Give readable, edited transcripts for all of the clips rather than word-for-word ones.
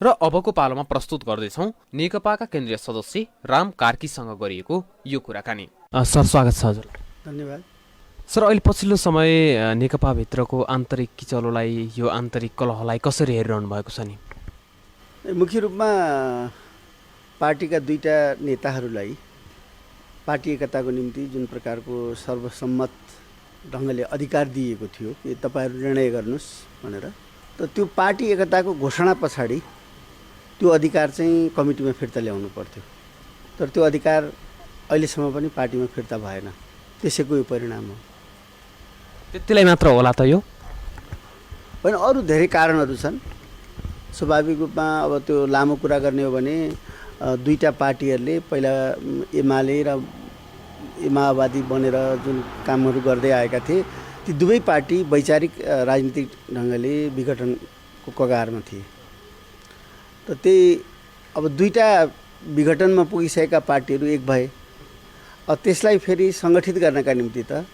र अबको पालोमा प्रस्तुत गर्दैछौँ नेकपाका केन्द्रीय सदस्य राम कार्कीसँग गरिएको यो कुराकानी। सर, स्वागत छ हजुर। धन्यवाद। सर, अहिले पछिल्लो समय नेकपाभित्रको आन्तरिक किचलोलाई, यो आन्तरिक कलहलाई कसरी हेरिरहनु भएको छ नि? मुख्य रूपमा पार्टीका दुईटा नेताहरूलाई पार्टी एकताको निम्ति जुन प्रकारको सर्वसम्मत ढङ्गले अधिकार दिएको थियो कि तपाईँहरू निर्णय गर्नुहोस् भनेर, त त्यो पार्टी एकताको घोषणा पछाडि त्यो अधिकार चाहिँ कमिटीमा फिर्ता ल्याउनु पर्थ्यो। तर त्यो अधिकार अहिलेसम्म पनि पार्टीमा फिर्ता भएन। त्यसैको यो परिणाम हो। त्यतिलाई मात्र होला त यो? होइन, अरू धेरै कारणहरू छन्। स्वाभाविक रूपमा अब त्यो लामो कुरा गर्ने हो भने दुईटा पार्टीहरूले पहिला एमाले र माओवादी बनेर जुन कामहरू गर्दै आएका थिए, ती दुवै पार्टी वैचारिक राजनीतिक ढङ्गले विघटनको कगारमा थिए। त त्यही अब दुईटा विघटनमा पुगिसकेका पार्टीहरू एक भए। त्यसलाई फेरि सङ्गठित गर्नका निम्ति त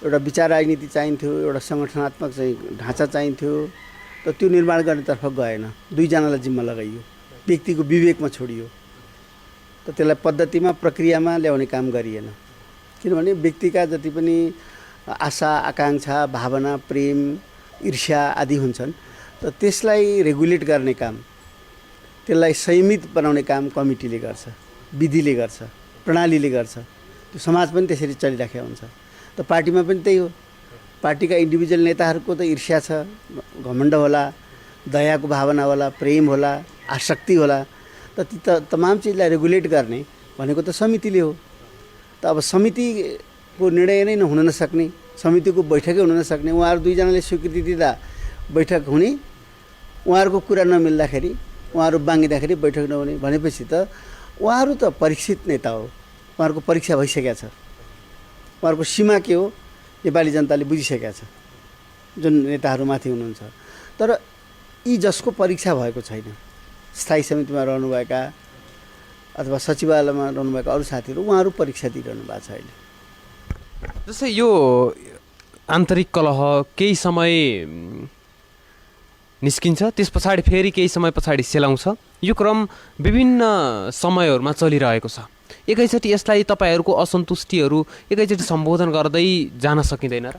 एउटा विचार राजनीति चाहिन्थ्यो, एउटा सङ्गठनात्मक चाहिँ ढाँचा चाहिन्थ्यो। त त्यो निर्माण गर्नेतर्फ गएन, दुईजनालाई जिम्मा लगाइयो, व्यक्तिको विवेकमा छोडियो। त त्यसलाई पद्धतिमा प्रक्रियामा ल्याउने काम गरिएन। किनभने व्यक्तिका जति पनि आशा आकाङ्क्षा भावना प्रेम ईर्ष्या आदि हुन्छन्, त त्यसलाई रेगुलेट गर्ने काम, त्यसलाई संयमित बनाउने काम कमिटीले गर्छ, विधिले गर्छ, प्रणालीले गर्छ। त्यो समाज पनि त्यसरी चलिराखेको हुन्छ। त पार्टीमा पनि त्यही हो। पार्टीका इन्डिभिजुअल नेताहरूको त ईर्ष्या छ, घमण्ड होला, दयाको भावना होला, प्रेम होला, आसक्ति होला। त ती तमाम चिजलाई रेगुलेट गर्ने भनेको त समितिले हो। त अब समितिको निर्णय नै हुन नसक्ने, समितिको बैठकै हुन नसक्ने, उहाँहरू दुईजनाले स्वीकृति दिँदा बैठक हुने, उहाँहरूको कुरा नमिल्दाखेरि, उहाँहरू बाँगिँदाखेरि बैठक नहुने भनेपछि त उहाँहरू त परीक्षित नेता हो। उहाँहरूको परीक्षा भइसकेको छ। उहाँहरूको सीमा के हो नेपाली जनताले बुझिसकेका छ, जुन नेताहरूमाथि हुनुहुन्छ। तर यी जसको परीक्षा भएको छैन, स्थायी समितिमा रहनुभएका अथवा सचिवालयमा रहनुभएका अरू साथीहरू, उहाँहरू परीक्षा दिइरहनु भएको छ अहिले। जस्तै यो आन्तरिक कलह केही समय निस्किन्छ, त्यस पछाडि फेरि केही समय पछाडि सेलाउँछ। यो क्रम विभिन्न समयहरूमा चलिरहेको छ। एकैचोटि यसलाई तपाईँहरूको असन्तुष्टिहरू एकैचोटि सम्बोधन गर्दै जान सकिँदैन र?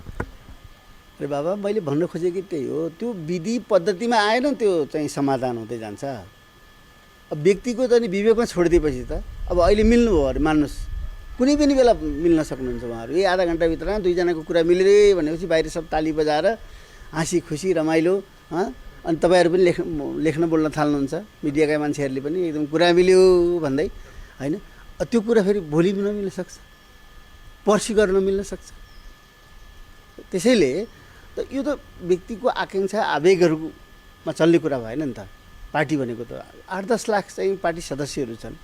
अरे बाबा, मैले भन्न खोजेको त्यही हो। त्यो विधि पद्धतिमा आएन, त्यो चाहिँ समाधान हुँदै जान्छ। अब व्यक्तिको त नि विवेकमा छोडिदिएपछि त अब अहिले मिल्नुभयो अरे मान्नुहोस्, कुनै पनि बेला मिल्न सक्नुहुन्छ उहाँहरू। यही आधा घन्टाभित्र दुईजनाको कुरा मिल्यो भनेपछि बाहिर सब ताली बजाएर हाँसी खुसी रमाइलो, अनि तपाईँहरू पनि लेख्न बोल्न थाल्नुहुन्छ, मिडियाका मान्छेहरूले पनि एकदम कुरा मिल्यो भन्दै, होइन? त्यो कुरा फेरि भोलि नमिल्न सक्छ, पर्सि गर्न मिल्न सक्छ। त्यसैले त यो त व्यक्तिको आकाङ्क्षा आवेगहरूमा चल्ने कुरा भएन नि त। पार्टी भनेको त 8-10 लाख चाहिँ पार्टी सदस्यहरू छन्,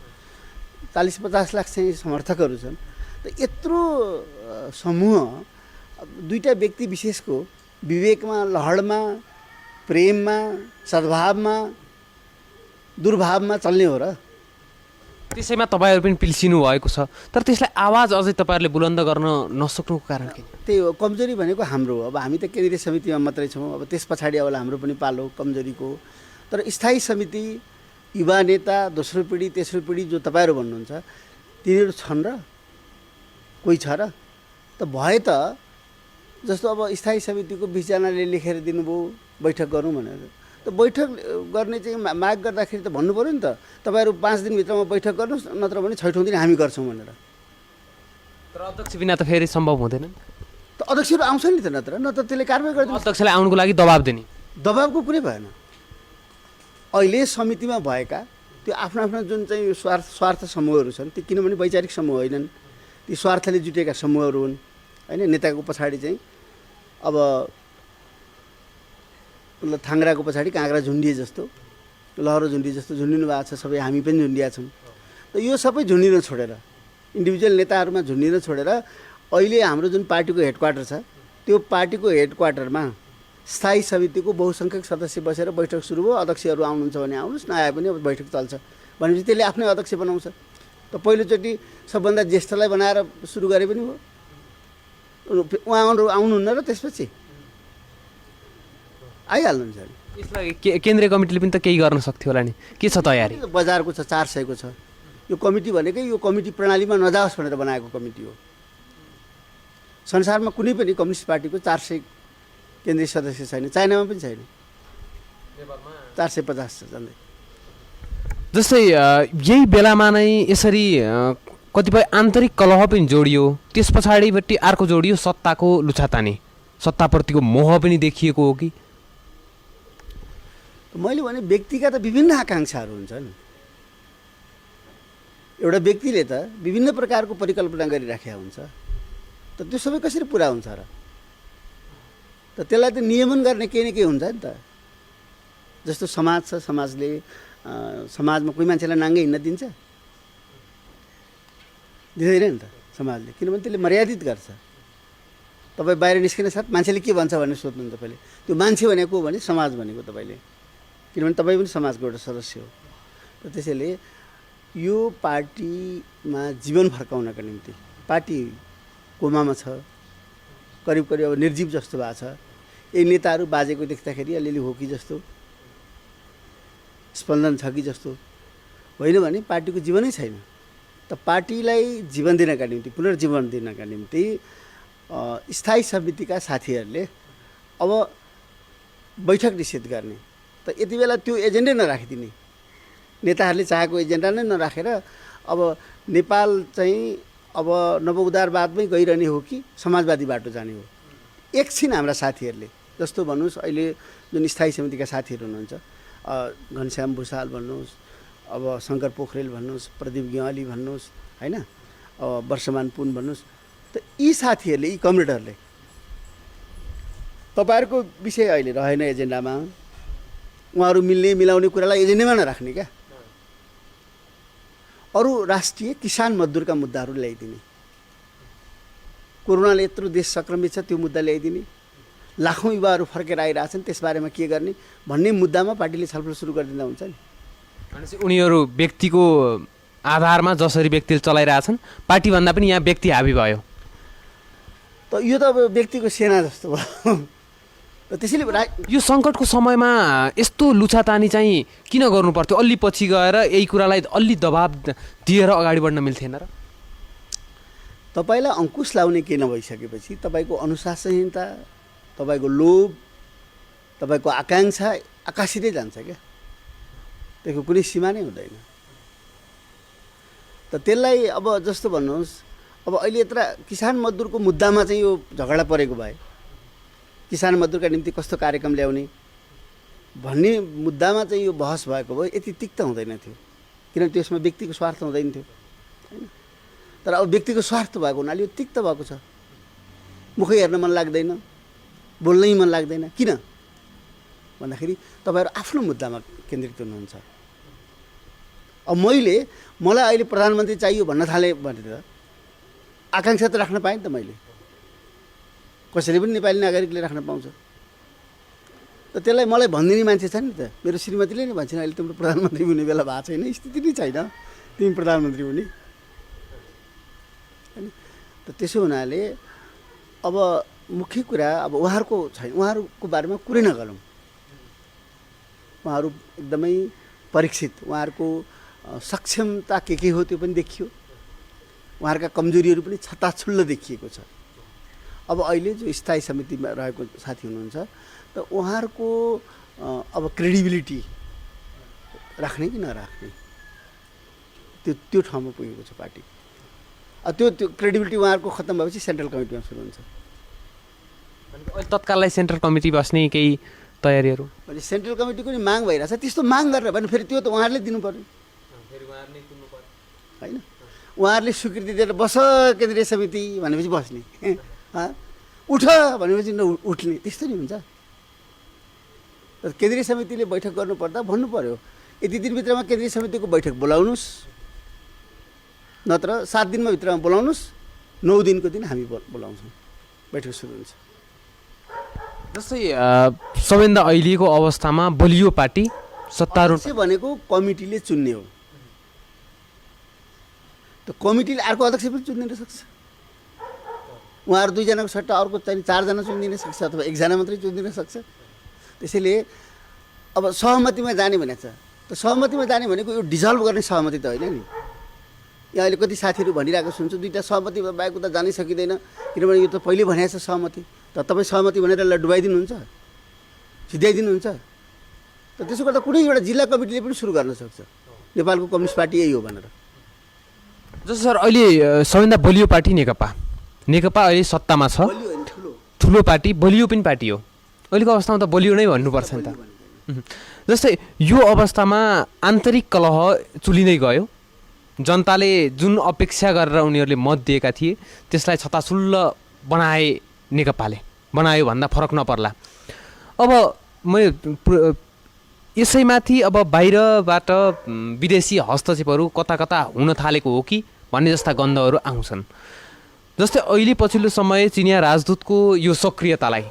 40-50 लाख चाहिँ समर्थकहरू छन्। त यत्रो समूह दुईटा व्यक्ति विशेषको विवेकमा, लहडमा, प्रेममा, सद्भावमा, दुर्भावमा चल्ने हो र? त्यसैमा तपाईँहरू पनि पिल्सिनु भएको छ। तर त्यसलाई आवाज अझै तपाईँहरूले बुलन्द गर्न नसक्नुको कारण के? त्यही हो, कमजोरी भनेको हाम्रो हो। अब हामी त केन्द्रीय समितिमा मात्रै छौँ, अब त्यस पछाडि अब हाम्रो पनि पालो कमजोरीको। तर स्थायी समिति, युवा नेता, दोस्रो पिँढी तेस्रो पिँढी जो तपाईँहरू भन्नुहुन्छ, तिनीहरू छन् र? कोही छ र? त भए त जस्तो अब स्थायी समितिको 20 जनाले लेखेर दिनुभयो बैठक गरौँ भनेर, त बैठक गर्ने चाहिँ माग गर्दाखेरि त भन्नु पऱ्यो नि त, तपाईँहरू 5 दिनभित्रमा बैठक गर्नुहोस्, नत्र भने छैठौँ दिन हामी गर्छौँ भनेर। तर अध्यक्ष बिना त फेरि सम्भव हुँदैन। त अध्यक्षहरू आउँछ नि त, नत्र त्यसले कारबाही गर्दैन। अध्यक्षलाई आउनुको लागि दबाब दिने, दबाबको कुरै भएन। अहिले समितिमा भएका त्यो आफ्नो आफ्नो जुन चाहिँ स्वार्थ समूहहरू छन्, ती किनभने वैचारिक समूह होइनन्, ती स्वार्थले जुटेका समूहहरू हुन्, होइन? नेताको पछाडि चाहिँ अब थाङ्ग्राको पछाडि काँक्रा झुन्डिए जस्तो, लहरो झुन्डिए जस्तो झुन्डिनु भएको छ सबै। हामी पनि झुन्डिया छौँ। त यो सबै झुन्डिन छोडेर, इन्डिभिजुअल नेताहरूमा झुन्डिन छोडेर अहिले हाम्रो जुन पार्टीको हेडक्वार्टर छ, त्यो पार्टीको हेडक्वार्टरमा स्थायी समितिको बहुसङ्ख्यक सदस्य बसेर बैठक सुरु भयो। अध्यक्षहरू आउनुहुन्छ भने आउनुहोस्, नआए पनि अब बैठक चल्छ भनेपछि त्यसले आफ्नै अध्यक्ष बनाउँछ। त पहिलोचोटि सबभन्दा ज्येष्ठलाई बनाएर सुरु गरे पनि भयो। उहाँहरू आउनुहुन्न र त्यसपछि आइहाल्नुहुन्छ नि। यसलाई केन्द्रीय कमिटीले पनि त केही गर्न सक्थ्यो होला नि, के छ तयारी? बजारको छ, 400 को छ। यो कमिटी भनेकै यो कमिटी प्रणालीमा नजाओस् भनेर बनाएको कमिटी हो। संसारमा कुनै पनि कम्युनिस्ट पार्टीको 400 केन्द्रीय सदस्य छैन, चाइनामा पनि छैन, 450 छ झन्डै। जस्तै यही बेलामा नै यसरी कतिपय आन्तरिक कलह पनि जोडियो, त्यस पछाडिपट्टि अर्को जोडियो सत्ताको लुछातानी, सत्ताप्रतिको मोह पनि देखिएको हो कि? मैले भने व्यक्तिका त विभिन्न आकाङ्क्षाहरू हुन्छन्। एउटा व्यक्तिले त विभिन्न प्रकारको परिकल्पना गरिराखेका हुन्छ, त त्यो सबै कसरी पुरा हुन्छ र? त त्यसलाई त नियमन गर्ने केही न केही हुन्छ नि त। जस्तो समाज छ, समाजले समाजमा कोही मान्छेलाई नाङ्गै हिँड्न दिन्छ? दिँदैन नि त समाजले, किनभने त्यसले मर्यादित गर्छ। तपाईँ बाहिर निस्किने साथ मान्छेले के भन्छ भनेर सोध्नु तपाईँले। त्यो मान्छे भनेको भने समाज भनेको तपाईँले, किनभने तपाईँ पनि समाजको एउटा सदस्य हो। र त्यसैले यो पार्टीमा जीवन फर्काउनका निम्ति पार्टी कोमामा छ, करिब करिब अब निर्जीव जस्तो भएको छ। यही नेताहरू बाजेको देख्दाखेरि अलिअलि हो कि जस्तो, स्पन्दन छ कि जस्तो, होइन भने पार्टीको जीवनै छैन। त पार्टीलाई जीवन दिनका निम्ति, पुनर्जीवन दिनका निम्ति स्थायी समितिका साथीहरूले अब बैठक निषेध गर्ने, त यति बेला त्यो एजेन्डै नराखिदिने, नेताहरूले चाहेको एजेन्डा नै नराखेर अब नेपाल चाहिँ अब नवउदारवादमै गइरहने हो कि समाजवादी बाटो जाने हो। एकछिन हाम्रा साथीहरूले, जस्तो भन्नुहोस् अहिले जुन स्थायी समितिका साथीहरू हुनुहुन्छ, घनश्याम भुषाल भन्नुहोस्, अब शङ्कर पोखरेल भन्नुहोस्, प्रदीप गेवाली भन्नुहोस्, होइन, अब वर्षमान पुन भन्नुहोस्, त यी साथीहरूले, यी कमरेडहरूले तपाईँहरूको विषय अहिले रहेन एजेन्डामा, उहाँहरू मिल्ने मिलाउने कुरालाई एजेन्डामा नराख्ने क्या। अरू राष्ट्रिय किसान मजदुरका मुद्दाहरू ल्याइदिने, कोरोनाले यत्रो देश सङ्क्रमित छ त्यो मुद्दा ल्याइदिने, लाखौँ युवाहरू फर्केर आइरहेछन् त्यसबारेमा के गर्ने भन्ने मुद्दामा पार्टीले छलफल सुरु गरिदिँदा हुन्छ नि। भनेपछि उनीहरू व्यक्तिको आधारमा जसरी व्यक्तिले चलाइरहेछन्, पार्टीभन्दा पनि यहाँ व्यक्ति हाबी भयो। त यो त अब व्यक्तिको सेना जस्तो भयो। त्यसैले यो सङ्कटको समयमा यस्तो लुछातानी चाहिँ किन गर्नु पर्थ्यो? अलि पछि गएर यही कुरालाई अलि दबाब दिएर अगाडि बढ्न मिल्थेन र? तपाईँलाई अङ्कुश लाउने के नभइसकेपछि तपाईँको अनुशासनहीनता, तपाईँको लोभ, तपाईँको आकाङ्क्षा आकाशिँदै जान्छ क्या, त्यसको कुनै सीमा नै हुँदैन। त त्यसलाई अब जस्तो भन्नुहोस्, अब अहिले यत्र किसान मजदुरको मुद्दामा चाहिँ यो झगडा परेको भए किसान मजदुरका निम्ति कस्तो कार्यक्रम ल्याउने भन्ने मुद्दामा चाहिँ यो बहस भएको भए यति तिक्त हुँदैन थियो, किनभने त्यसमा व्यक्तिको स्वार्थ हुँदैन थियो, होइन। तर अब व्यक्तिको स्वार्थ भएको हुनाले यो तिक्त भएको छ। मुखै हेर्न मन लाग्दैन, बोल्नै मन लाग्दैन। किन भन्दाखेरि तपाईँहरू आफ्नो मुद्दामा केन्द्रित हुनुहुन्छ। अब मलाई अहिले प्रधानमन्त्री चाहियो भन्न थालेँ भनेर आकाङ्क्षा त राख्न पाएँ नि त मैले, कसैले पनि नेपाली नागरिकले राख्न पाउँछ। त त्यसलाई मलाई भनिदिने मान्छे छ नि त, मेरो श्रीमतीले नै भन्छन् अहिले तिम्रो प्रधानमन्त्री हुने बेला भएको छैन, स्थिति नै छैन तिमी प्रधानमन्त्री हुने, होइन। त त्यसो हुनाले अब मुख्य कुरा अब उहाँहरूको छैन, उहाँहरूको बारेमा कुरै नगरौँ। उहाँहरू एकदमै परीक्षित, उहाँहरूको सक्षमता के हो त्यो पनि देखियो, उहाँहरूका कमजोरीहरू पनि छताछुल्ल देखिएको छ। अब अहिले जो स्थायी समितिमा रहेको साथी हुनुहुन्छ त उहाँहरूको अब क्रेडिबिलिटी राख्ने कि नराख्ने त्यो ठाउँमा पुगेको छ पार्टी। त्यो क्रेडिबिलिटी उहाँहरूको खत्तम भएपछि सेन्ट्रल कमिटीमा सुरु हुन्छ। तत्काललाई सेन्ट्रल कमिटी बस्ने केही तयारीहरू भने सेन्ट्रल कमिटीको नि माग भइरहेछ, त्यस्तो माग गरेर भने फेरि त्यो त उहाँहरूले दिनु पर्यो, होइन। उहाँहरूले स्वीकृति दिएर बस केन्द्रीय समिति भनेपछि बस्ने, उठ भनेपछि उठ्ने, त्यस्तो नि हुन्छ। केन्द्रीय समितिले बैठक गर्नुपर्दा भन्नु पर्यो यति दिनभित्रमा केन्द्रीय समितिको बैठक बोलाउनुहोस्, नत्र 7 दिनमा भित्रमा बोलाउनुहोस्, 9 दिनको दिन हामी बोलाउँछौँ, बैठक सुरु हुन्छ। जस्तै सबैभन्दा अहिलेको अवस्थामा बलियो पार्टी सत्तारूढ भनेको कमिटीले चुन्ने हो। त कमिटीले अर्को अध्यक्ष पनि चुनिदिन सक्छ, उहाँहरू 2 जनाको सट्टा अर्को चाहिँ 4 जना चुनिदिन सक्छ, अथवा 1 जना मात्रै चुनिदिन सक्छ। त्यसैले अब सहमतिमा जाने भनेको छ त सहमतिमा जाने भनेको यो डिजल्भ गर्ने सहमति त होइन नि। यहाँ अहिले कति साथीहरू भनिरहेको सुन्छु दुईवटा सहमति बाहेक उता जानै सकिँदैन किनभने यो त पहिले भनेको छ सहमति त तपाईँ सहमति भनेर यसलाई डुबाइदिनुहुन्छ सिध्याइदिनुहुन्छ त त्यसो गर्दा कुनै एउटा जिल्ला कमिटीले पनि सुरु गर्न सक्छ नेपालको कम्युनिस्ट पार्टी यही हो भनेर। जस्तो सर अहिले सबैभन्दा बलियो पार्टी नेकपा अहिले सत्तामा छ, बलियो होइन ठुलो पार्टी, बलियो पनि पार्टी हो। अहिलेको अवस्थामा त बलियो नै भन्नुपर्छ नि त। जस्तै यो अवस्थामा आन्तरिक कलह चुलिँदै गयो, जनताले जुन अपेक्षा गरेर उनीहरूले मत दिएका थिए त्यसलाई छताछुल्ल बनाए नेकपाले, बनायो भन्दा फरक नपर्ला। अब यसैमाथि अब बाहिरबाट विदेशी हस्तक्षेपहरू कता कता हुन थालेको हो कि भन्ने जस्ता गन्धहरू आउँछन्। जस्तै अहिले पछिल्लो समय चिनिया राजदूतको यो सक्रियतालाई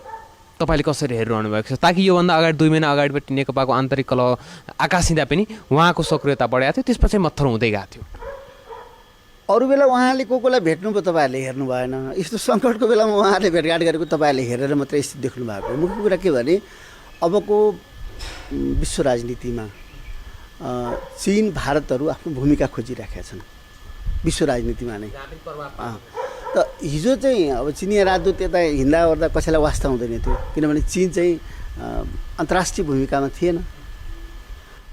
तपाईँले कसरी हेरिरहनु भएको छ? ताकि योभन्दा अगाडि 2 महिना अगाडिबाट नेकपाको आन्तरिक कलह आकाशिँदा पनि उहाँको सक्रियता बढेको थियो, त्यसपछि मत्थर हुँदै गएको थियो। अरू बेला उहाँले कोलाई भेट्नुभयो तपाईँहरूले हेर्नु भएन, यस्तो सङ्कटको बेलामा उहाँहरूले भेटघाट गरेको तपाईँहरूले हेरेर मात्रै स्थिति देख्नु भएको। मुख्य कुरा के भने अबको विश्व राजनीतिमा चीन भारतहरू आफ्नो भूमिका खोजिराखेका छन् विश्व राजनीतिमा नै। त हिजो चाहिँ अब चिनिया राजदूत यता हिँड्दा ओर्दा कसैलाई वास्ता हुँदैन थियो किनभने चीन चाहिँ अन्तर्राष्ट्रिय भूमिकामा थिएन।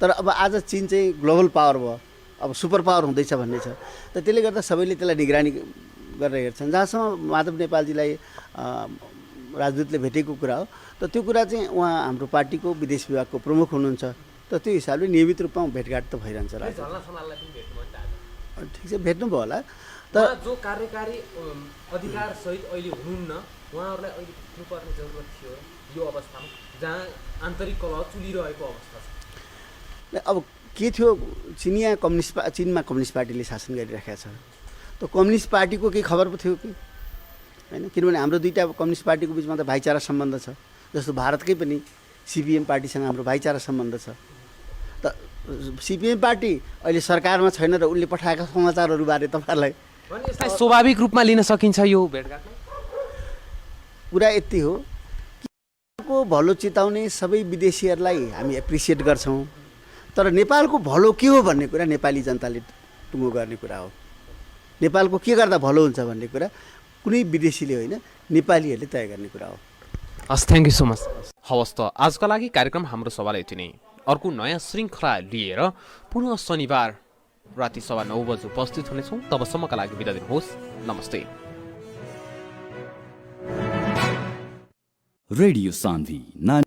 तर अब आज चीन चाहिँ ग्लोबल पावर भयो, अब सुपर पावर हुँदैछ भन्ने छ। त त्यसले गर्दा सबैले त्यसलाई निगरानी गरेर हेर्छन्। जहाँसम्म माधव नेपालजीलाई राजदूतले भेटेको कुरा हो त त्यो कुरा चाहिँ उहाँ हाम्रो पार्टीको विदेश विभागको प्रमुख हुनुहुन्छ, त त्यो हिसाबले नियमित रूपमा भेटघाट त भइरहन्छ। ठिक छ, भेट्नुभयो होला। तर जो कार्यकारी अधिकार सहित अहिले हुनुहुन्न, उहाँहरूलाई अहिले भेट्नुपर्ने जरुरत थियो यो अवस्थामा जहाँ आन्तरिक कलह चुलिरहेको अवस्था छ। अब के थियो, चिनिया चीनमा कम्युनिस्ट पार्टीले शासन गरिरहेको छ, त कम्युनिस्ट पार्टीको केही खबर पो थियो कि होइन? किनभने हाम्रो दुईवटा कम्युनिस्ट पार्टीको बिचमा त भाइचारा सम्बन्ध छ। जस्तो भारतकै पनि सिपिएम पार्टीसँग हाम्रो भाइचारा सम्बन्ध छ। त सिपिएम पार्टी अहिले सरकारमा छैन र उनले पठाएका समाचारहरूबारे तपाईँहरूलाई यसलाई स्वाभाविक रूपमा लिन सकिन्छ यो भेटघाटमा? कुरा यति हो कि भलो चिताउने सबै विदेशीहरूलाई हामी एप्रिसिएट गर्छौँ, तर नेपालको भलो के हो भन्ने कुरा नेपाली जनताले टुङ्गो गर्ने कुरा हो। नेपालको के गर्दा भलो हुन्छ भन्ने कुरा कुनै विदेशीले होइन, नेपालीहरूले तय गर्ने कुरा हो। हस्, थ्याङ्क यू सो मच। हवस् त आजका लागि कार्यक्रम हाम्रो सवाल यति नै। अर्को नयाँ श्रृङ्खला लिएर पुनः शनिबार राति 9:15 बजे उपस्थित हुनेछौँ। तबसम्मका लागि बिदा दिनुहोस्। नमस्ते। रेडियो सान्वी